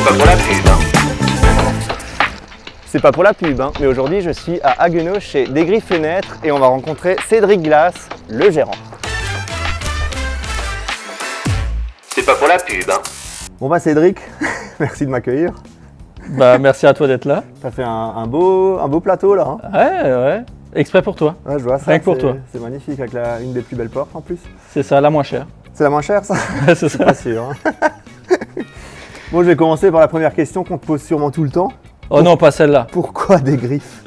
C'est pas pour la pub, hein. C'est pas pour la pub, hein, mais aujourd'hui je suis à Haguenau chez Des Griffes Fenêtres et on va rencontrer Cédric Glass, le gérant. C'est pas pour la pub, hein. Bon bah Cédric, merci de m'accueillir. Bah merci à toi d'être là. T'as fait un beau plateau là. Hein. Ouais. Exprès pour toi. Ouais, je vois ça. Rien que pour toi. C'est magnifique avec une des plus belles portes en plus. C'est ça, la moins chère. C'est la moins chère ça? C'est ça. Pas sûr. Hein. Bon, je vais commencer par la première question qu'on te pose sûrement tout le temps. Oh non, pas celle-là. Pourquoi Des Griffes?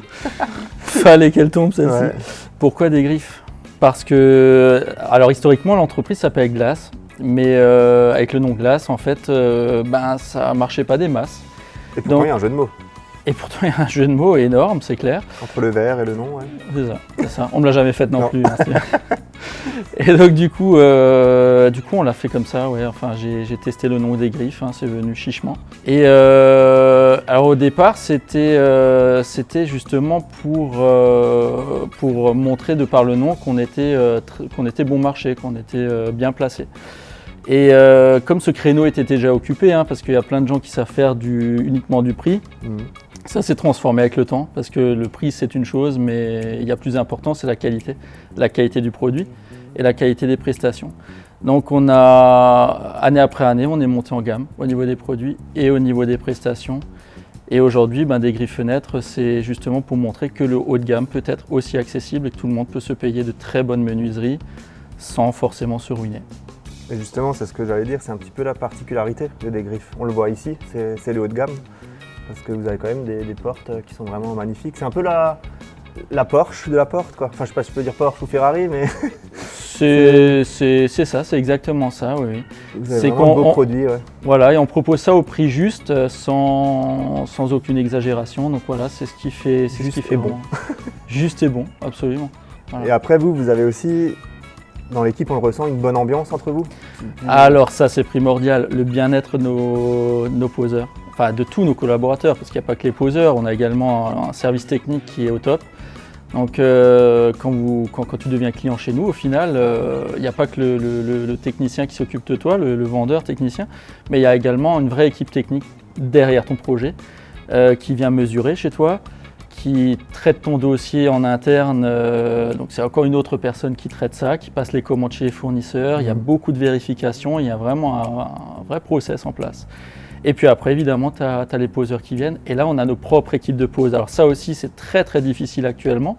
Fallait qu'elle tombe celle-ci. Ouais. Pourquoi Des Griffes? Parce que, alors historiquement, l'entreprise s'appelle Glass, mais avec le nom Glass, en fait, ça marchait pas des masses. Et pourtant, il y a un jeu de mots. Et pourtant, il y a un jeu de mots énorme, c'est clair. Entre le verre et le nom, ouais. C'est ça. On me l'a jamais fait non, Non. plus. Hein, et donc du coup, on l'a fait comme ça. Ouais. Enfin, j'ai testé le nom Des Griffes. Hein, c'est venu chichement. Et alors au départ, c'était justement pour montrer de par le nom qu'on était bon marché, qu'on était bien placé. Et comme ce créneau était déjà occupé, hein, parce qu'il y a plein de gens qui savent faire uniquement du prix. Ça s'est transformé avec le temps, parce que le prix c'est une chose, mais il y a plus important, c'est la qualité du produit et la qualité des prestations. Donc on a, année après année, on est monté en gamme au niveau des produits et au niveau des prestations. Et aujourd'hui, Des Griffes Fenêtres, c'est justement pour montrer que le haut de gamme peut être aussi accessible et que tout le monde peut se payer de très bonnes menuiseries sans forcément se ruiner. Et justement, c'est ce que j'allais dire, c'est un petit peu la particularité de Des Griffes. On le voit ici, c'est le haut de gamme. Parce que vous avez quand même des portes qui sont vraiment magnifiques. C'est un peu la Porsche de la porte, quoi. Enfin, je sais pas si je peux dire Porsche ou Ferrari, mais... C'est ça, c'est exactement ça, oui. Vous avez vraiment un beau produit, ouais. Voilà, et on propose ça au prix juste, sans aucune exagération. Donc voilà, c'est ce qui fait bon. Juste et bon, absolument. Voilà. Et après, vous avez aussi, dans l'équipe, on le ressent, une bonne ambiance entre vous? Alors ça, c'est primordial, le bien-être de nos poseurs. Enfin, de tous nos collaborateurs, parce qu'il n'y a pas que les poseurs, on a également un service technique qui est au top. Donc quand tu deviens client chez nous, au final, il n'y a pas que le technicien qui s'occupe de toi, le vendeur technicien, mais il y a également une vraie équipe technique derrière ton projet qui vient mesurer chez toi, qui traite ton dossier en interne, donc c'est encore une autre personne qui traite ça, qui passe les commandes chez les fournisseurs, il y a beaucoup de vérifications, il y a vraiment un vrai process en place. Et puis après, évidemment, tu as les poseurs qui viennent. Et là, on a nos propres équipes de pose. Alors ça aussi, c'est très très difficile actuellement.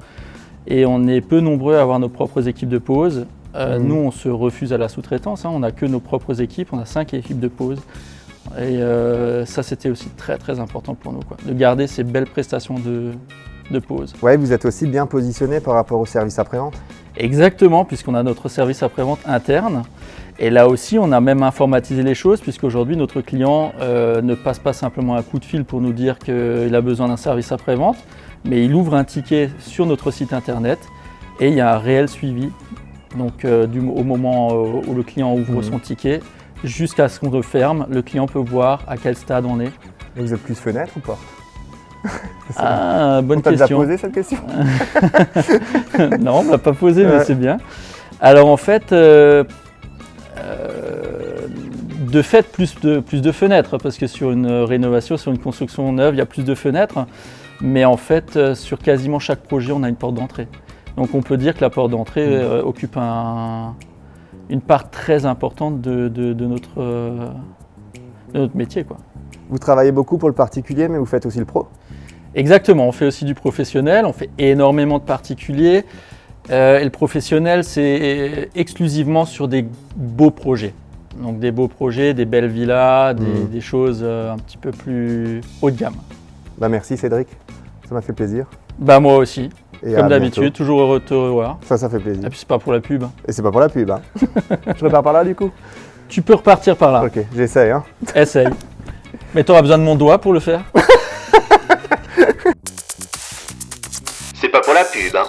Et on est peu nombreux à avoir nos propres équipes de pose. Nous, on se refuse à la sous-traitance. Hein. On n'a que nos propres équipes. On a 5 équipes de pose. Et ça, c'était aussi très très important pour nous, quoi, de garder ces belles prestations de pose. Ouais, vous êtes aussi bien positionné par rapport au service après-vente? Exactement, puisqu'on a notre service après-vente interne. Et là aussi, on a même informatisé les choses, puisqu'aujourd'hui, notre client ne passe pas simplement un coup de fil pour nous dire qu'il a besoin d'un service après-vente, mais il ouvre un ticket sur notre site internet et il y a un réel suivi. Donc, au moment où le client ouvre son ticket, jusqu'à ce qu'on le ferme, le client peut voir à quel stade on est. Et vous êtes plus fenêtre ou porte? Ah, bonne question. On t'a déjà posé cette question? Non, on ne l'a pas posé, mais c'est bien. Alors en fait, de fait, plus de fenêtres, parce que sur une rénovation, sur une construction neuve, il y a plus de fenêtres. Mais en fait, sur quasiment chaque projet, on a une porte d'entrée. Donc on peut dire que la porte d'entrée occupe une part très importante de notre métier, quoi. Vous travaillez beaucoup pour le particulier, mais vous faites aussi le pro? Exactement, on fait aussi du professionnel, on fait énormément de particuliers. Et le professionnel, c'est exclusivement sur des beaux projets. Donc des beaux projets, des belles villas, des choses un petit peu plus haut de gamme. Merci Cédric, ça m'a fait plaisir. Moi aussi, et comme d'habitude, toujours heureux de te revoir. Ça fait plaisir. Et puis c'est pas pour la pub. Et c'est pas pour la pub. Hein. Je repars par là du coup? Tu peux repartir par là. Ok, j'essaye. Hein. Essaye. Mais tu auras besoin de mon doigt pour le faire. C'est pas pour la pub, hein.